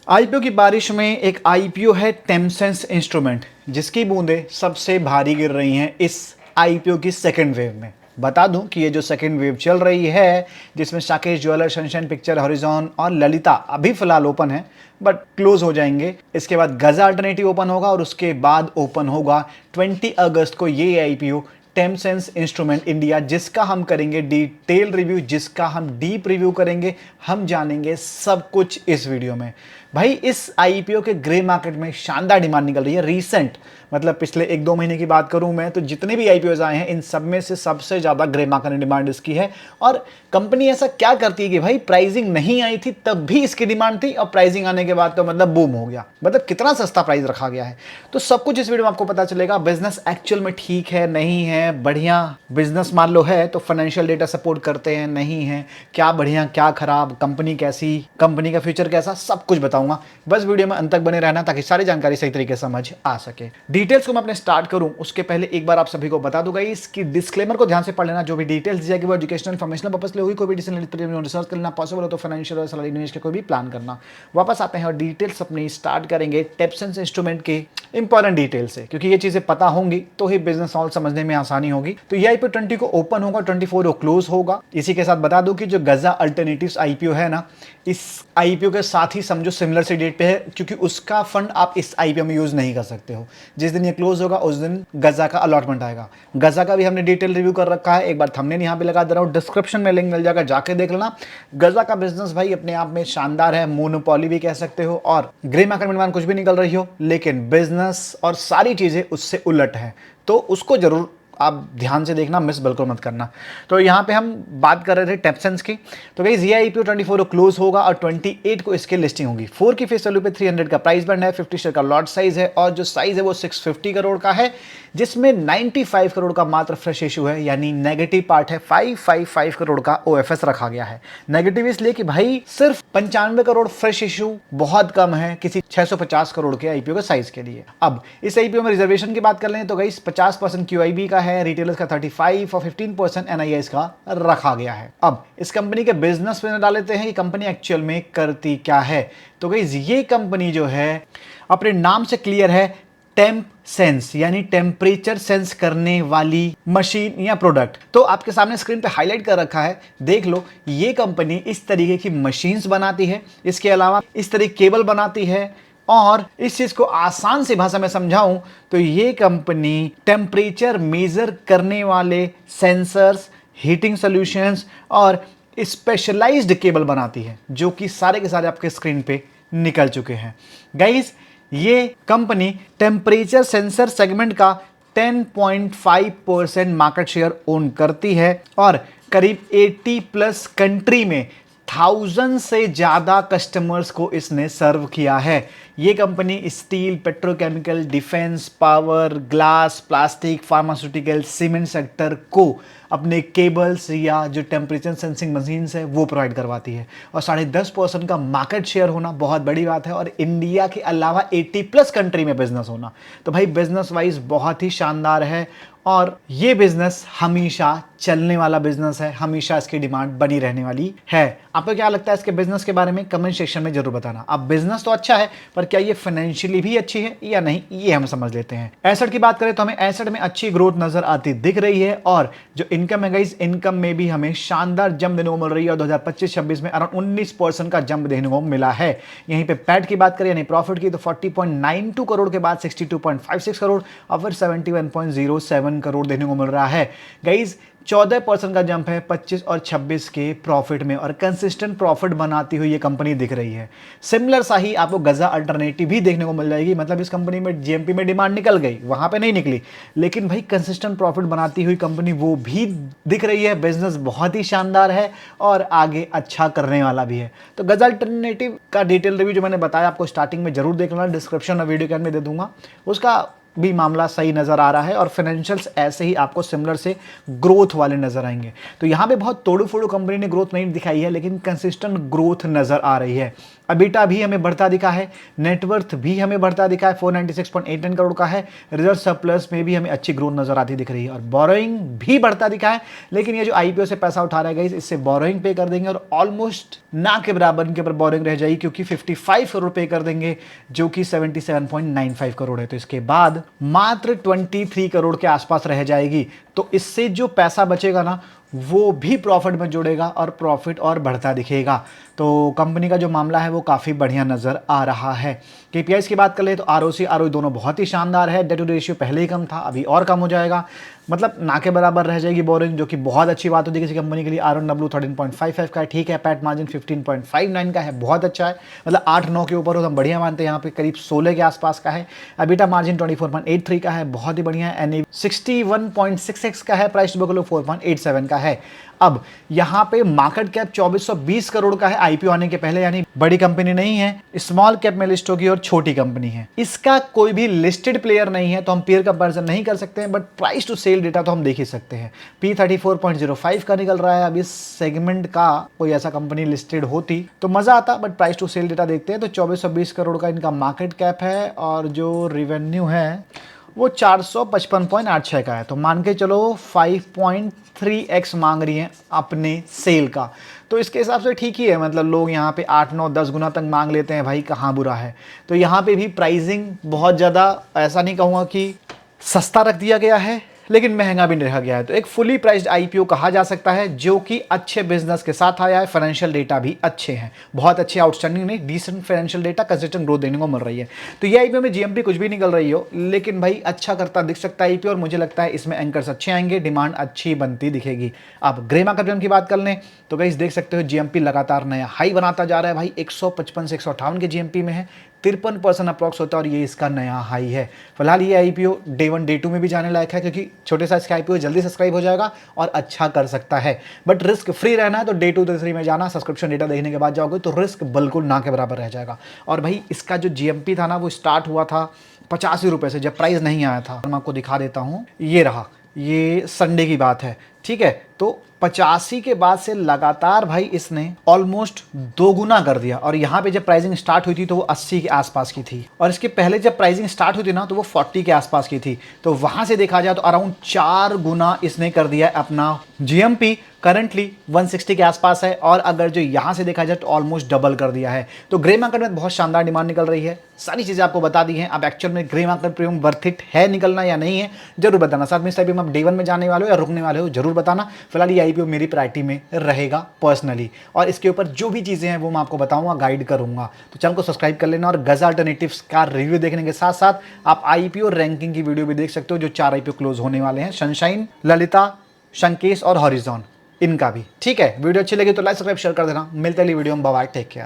IPO की बारिश में एक आईपीओ है टेमसेंस इंस्ट्रूमेंट, जिसकी बूंदें सबसे भारी गिर रही हैं इस आईपीओ की सेकेंड वेव में। बता दूं कि ये जो सेकेंड वेव चल रही है, जिसमें साकेश ज्वेलर्स, सनशाइन पिक्चर, हॉरिजॉन और ललिता अभी फिलहाल ओपन है बट क्लोज हो जाएंगे। इसके बाद गजा अल्टरनेटिव ओपन होगा और उसके बाद ओपन होगा 20 अगस्त को ये आईपीओ टेमसेंस इंस्ट्रूमेंट इंडिया, जिसका हम करेंगे डिटेल रिव्यू, जिसका हम डीप रिव्यू करेंगे। हम जानेंगे सब कुछ इस वीडियो में। भाई इस आईपीओ के ग्रे मार्केट में शानदार डिमांड निकल रही है। रीसेंट मतलब पिछले 1-2 महीने की बात करूं मैं तो जितने भी आईपीओज आए हैं इन सब में से सबसे ज्यादा ग्रे मार्केट में डिमांड इसकी है। और कंपनी ऐसा क्या करती है कि भाई प्राइसिंग नहीं आई थी तब भी इसकी डिमांड थी और प्राइसिंग आने के बाद तो मतलब बूम हो गया। मतलब कितना सस्ता प्राइस रखा गया है, तो सब कुछ इस वीडियो में आपको पता चलेगा। बिजनेस एक्चुअल में ठीक है नहीं है, बढ़िया बिजनेस मान लो है तो फाइनेंशियल डेटा सपोर्ट करते हैं नहीं है, क्या बढ़िया क्या खराब, कंपनी कैसी, कंपनी का फ्यूचर कैसा, सब कुछ बताऊंगा। बस वीडियो में अंत तक बने रहना ताकि सारी जानकारी सही तरीके से समझ आ सके। डिटेल्स को मैं अपने स्टार्ट करूं उसके पहले एक बार आप सभी को बता दूंगा, इसकी डिस्क्लेमर को ध्यान से पढ़ लेना। जो भी डिटेल्स दी जाएगी वो एजुकेशनल इन्फॉर्मेशनल पर्पस के लिए होगी। कोई भी डिसीजन रिसर्च करना पॉसिबल हो तो फाइनेंशियल और सैलरी निवेश के कोई भी प्लान करना। वापस आते हैं और डिटेल्स अपनी स्टार्ट करेंगे टेमसेंस इंस्ट्रूमेंट के इंपॉर्टेंट डिटेल से, क्योंकि ये चीजें पता होंगी तो ही बिजनेस ऑल समझने में आसानी होगी। तो ये आईपीओ 20 को ओपन होगा, 24 को क्लोज होगा। इसी के साथ बता दूं कि जो गजा अल्टरनेटिव्स आईपीओ है ना, इस आईपीओ के साथ ही समझो सिमिलर से डेट पे है, क्योंकि उसका फंड आप इस आईपीओ में यूज नहीं कर सकते हो। जिस दिन ये क्लोज होगा उस दिन गजा का अलॉटमेंट आएगा। गजा का भी हमने डिटेल रिव्यू कर रखा है, एक बार थंबनेल यहाँ पे लगा दे रहा हूँ, डिस्क्रिप्शन में लिंक मिल जाएगा, जाके देख लेना। गजा का बिजनेस भाई अपने आप में शानदार है, मोनोपोली भी कह सकते हो और ग्रे मार्केट में कुछ भी निकल रही हो, लेकिन बिजनेस और सारी चीजें उससे उलट है, तो उसको जरूर आप ध्यान से देखना, मिस बिल्कुल मत करना। तो यहाँ पे हम बात कर रहे थे टेमसेंस की। तो गाइस ये आईपीओ 24 को क्लोज होगा और 28 को इसकी लिस्टिंग होगी। 4 की फेस वैल्यू पे 300 का प्राइस बैंड है, 50 शेयर का लॉट साइज है और जो साइज है वो 650 करोड़ का है, जिसमें 95 करोड़ का मात्र फ्रेश इशू है, यानी नेगेटिव पार्ट है 555 करोड़ का ओएफएस रखा गया है। नेगेटिव इसलिए कि भाई सिर्फ 95 करोड़ फ्रेश इशू बहुत कम है किसी 650 करोड़ के आईपीओ के साइज के लिए। अब इस आईपीओ में रिजर्वेशन की बात कर लें तो गाइस 50% क्यूआईबी का है, रिटेलर्स का 35 और 15% एनआईआईस का रखा गया है। अब इस कंपनी के बिजनेस पे डाल लेते हैं कि कंपनी एक्चुअल में करती क्या है। तो गाइस ये कंपनी जो है अपने नाम से क्लियर है, टेम्प सेंस यानी टेम्परेचर सेंस करने वाली मशीन या प्रोडक्ट। तो आपके सामने स्क्रीन पे हाईलाइट कर रखा है, देख लो। ये कंपनी इस तरीके की मशीन्स बनाती है, इसके अलावा इस तरह केबल बनाती है। और इस चीज को आसान सी भाषा में समझाऊं तो ये कंपनी टेम्परेचर मेजर करने वाले सेंसर्स, हीटिंग सॉल्यूशंस और स्पेशलाइज्ड केबल बनाती है, जो कि सारे के सारे आपके स्क्रीन पे निकल चुके हैं। गाइस ये कंपनी टेम्परेचर सेंसर सेगमेंट का 10.5% मार्केट शेयर ओन करती है और करीब 80 प्लस कंट्री में 1000 से ज्यादा कस्टमर्स को इसने सर्व किया है। ये company steel, petrochemical, defence, power, glass, plastic, pharmaceutical, cement sector को अपने केबल्स या जो टेम्परेचर सेंसिंग मशीन्स है वो प्रोवाइड करवाती है। और 10.5% का मार्केट शेयर होना बहुत बड़ी बात है, और इंडिया के अलावा 80 प्लस कंट्री में बिजनेस होना, तो भाई बिजनेस वाइज बहुत ही शानदार है। और ये बिजनेस हमेशा चलने वाला बिजनेस है, हमेशा इसकी डिमांड बनी रहने वाली है। आपको क्या लगता है इसके बिजनेस के बारे में, कमेंट सेक्शन में जरूर बताना। अब बिजनेस तो अच्छा है पर क्या ये फाइनेंशियली भी अच्छी है या नहीं, ये हम समझ लेते हैं। एसेट की बात करें तो हमें एसेट में अच्छी ग्रोथ नजर आती दिख रही है, और जो इनकम है गाइस, इनकम में भी हमें शानदार जंप देने को मिल रही है और 2025-26 में अराउंड 19% का जंप देखने को मिला है। यहीं पे पैट की बात करें यानी प्रॉफिट की तो 40.92 करोड़ के बाद 62.56 करोड़ और फिर 71.07 करोड़ देखने को मिल रहा है। गाइस 14% का जंप है 25 और 26 के प्रॉफिट में, और कंसिस्टेंट प्रॉफिट बनाती हुई ये कंपनी दिख रही है। सिमिलर सा ही आपको गजा अल्टरनेटिव भी देखने को मिल जाएगी। मतलब इस कंपनी में जीएमपी में डिमांड निकल गई, वहां पे नहीं निकली, लेकिन भाई कंसिस्टेंट प्रॉफिट बनाती हुई कंपनी वो भी दिख रही है। बिजनेस बहुत ही शानदार है और आगे अच्छा करने वाला भी है। तो गजा अल्टरनेटिव का डिटेल रिव्यू जो मैंने बताया आपको स्टार्टिंग में जरूर देख लेना, डिस्क्रिप्शन और वीडियो के अंदर में दे दूंगा। उसका भी मामला सही नज़र आ रहा है और फाइनेंशियल्स ऐसे ही आपको सिमिलर से ग्रोथ वाले नज़र आएंगे। तो यहाँ पे बहुत तोड़ू फोड़ू कंपनी ने ग्रोथ नहीं दिखाई है, लेकिन कंसिस्टेंट ग्रोथ नज़र आ रही है। अबीटा भी हमें बढ़ता दिखा है, नेटवर्थ भी हमें बढ़ता दिखा है, 496.89 करोड़ का है। रिजर्व सरप्लस में भी हमें अच्छी ग्रोथ नजर आती दिख रही है और बोरोइंग भी बढ़ता दिखा है। लेकिन ये जो आईपीओ से पैसा उठा रहे हैं इससे बोरोइंग पे कर देंगे और ऑलमोस्ट ना के बराबर इनके ऊपर बोरोइंग रह जाएगी, क्योंकि 55 करोड़ पे कर देंगे जो कि 77.95 करोड़ है। तो इसके बाद मात्र 23 करोड़ के आसपास रह जाएगी। तो इससे जो पैसा बचेगा ना वो भी प्रॉफिट में जुड़ेगा और प्रॉफिट और बढ़ता दिखेगा। तो कंपनी का जो मामला है वो काफ़ी बढ़िया नज़र आ रहा है। केपीआईज की बात कर ले तो आरओसी आरओई दोनों बहुत ही शानदार है। डेट टू रेशियो पहले ही कम था, अभी और कम हो जाएगा, मतलब ना के बराबर रह जाएगी बोरिंग, जो कि बहुत अच्छी बात होती है किसी कंपनी के लिए। ROW 13.55 का है, ठीक है। पैट मार्जिन 15.59 का है, बहुत अच्छा है, मतलब 8-9 के ऊपर हो तो हम बढ़िया मानते हैं। यहाँ पे करीब 16 के आसपास का है। अबीटा मार्जिन 24.83 का है, बहुत ही बढ़िया है। NAV 61.66 का है, प्राइस टू बुक वैल्यू 4.87 का है। अब यहाँ पे मार्केट कैप 2420 करोड़ का है आईपीओ आने के पहले, यानी बड़ी कंपनी नहीं है, स्मॉल कैप में लिस्ट होगी और छोटी कंपनी है। इसका कोई भी लिस्टेड प्लेयर नहीं है तो हम पेयर कंपैरिजन नहीं कर सकते हैं, but price to sale data तो हम देख ही सकते हैं। P34.05 का निकल रहा है। अब इस सेगमेंट का कोई ऐसा कंपनी लिस्टेड होती तो मजा आता, but price to sale data देखते हैं तो 2420 करोड़ का इनका मार्केट कैप है और जो रेवेन्यू है वो 455.86 का है। तो मान के चलो 5.3x मांग रही हैं अपने सेल का, तो इसके हिसाब से ठीक ही है। मतलब लोग यहाँ पे 8-9-10 गुना तक मांग लेते हैं, भाई कहाँ बुरा है। तो यहाँ पे भी प्राइसिंग बहुत ज़्यादा, ऐसा नहीं कहूँगा कि सस्ता रख दिया गया है, लेकिन महंगा भी नहीं रखा गया है। तो एक फुली प्राइस्ड आईपीओ कहा जा सकता है, जो कि अच्छे बिजनेस के साथ आया है। फाइनेंशियल डेटा भी अच्छे हैं, बहुत अच्छे, आउटस्टैंडिंग नहीं, decent financial data, consistent growth देने को मिल रही है। तो ये आईपीओ में जीएमपी कुछ भी निकल रही हो, लेकिन भाई अच्छा करता दिख सकता है आईपीओ, और मुझे लगता है इसमें एंकर्स अच्छे आएंगे, डिमांड अच्छी बनती दिखेगी। अब ग्रे मार्केट की बात कर लें तो गाइस देख सकते हो जीएमपी लगातार नया हाई बनाता जा रहा है भाई। 155 से 158 के जीएमपी में है, 53% अप्रॉक्स होता है और ये इसका नया हाई है। फिलहाल ये आईपीओ डे 1 डे 2 में भी जाने लायक है, क्योंकि छोटे साइज का आईपीओ जल्दी सब्सक्राइब हो जाएगा और अच्छा कर सकता है। बट रिस्क फ्री रहना है तो डे 2 डे 3 में जाना, सब्सक्रिप्शन डेटा देखने के बाद जाओगे तो रिस्क बिल्कुल ना के बराबर रह जाएगा। और भाई इसका जो जीएमपी था ना वो स्टार्ट हुआ था 85 रुपये से, जब प्राइस नहीं आया था। मैं आपको दिखा देता हूँ, ये रहा, ये संडे की बात है, ठीक है। तो 85 के बाद से लगातार भाई इसने ऑलमोस्ट 2 गुना कर दिया। और यहाँ पे जब प्राइसिंग स्टार्ट हुई थी तो वो 80 के आसपास की थी, और इसके पहले जब प्राइसिंग स्टार्ट हुई थी ना तो वो 40 के आसपास की थी। तो वहां से देखा जाए तो अराउंड 4 गुना इसने कर दिया अपना जीएमपी। करंटली 160 के आसपास है, और अगर जो यहाँ से देखा जाए तो ऑलमोस्ट डबल कर दिया है। तो ग्रे मार्केट में बहुत शानदार डिमांड निकल रही है, सारी चीज़ें आपको बता दी हैं। अब एक्चुअल में grey market premium worth it है निकलना या नहीं है, जरूर बताना। साथ में इस टाइप में आप डे 1 में जाने वाले हो या रुकने वाले हो, जरूर बताना। फिलहाल ये आईपीओ मेरी प्रायोरिटी में रहेगा पर्सनली, और इसके ऊपर जो भी चीज़ें हैं वो मैं आपको बताऊंगा, गाइड करूंगा। तो चैनल को सब्सक्राइब कर लेना, और गज अल्टरनेटिव्स का रिव्यू देखने के साथ साथ आप आईपीओ रैंकिंग की वीडियो भी देख सकते हो, जो 4 आईपीओ क्लोज होने वाले हैं, सनशाइन, ललिता, शंकेश और हॉरिजॉन, इनका भी। ठीक है, वीडियो अच्छी लगी तो लाइक सब्सक्राइब शेयर कर देना। मिलते हैं वीडियो में, बाय, टेक केयर।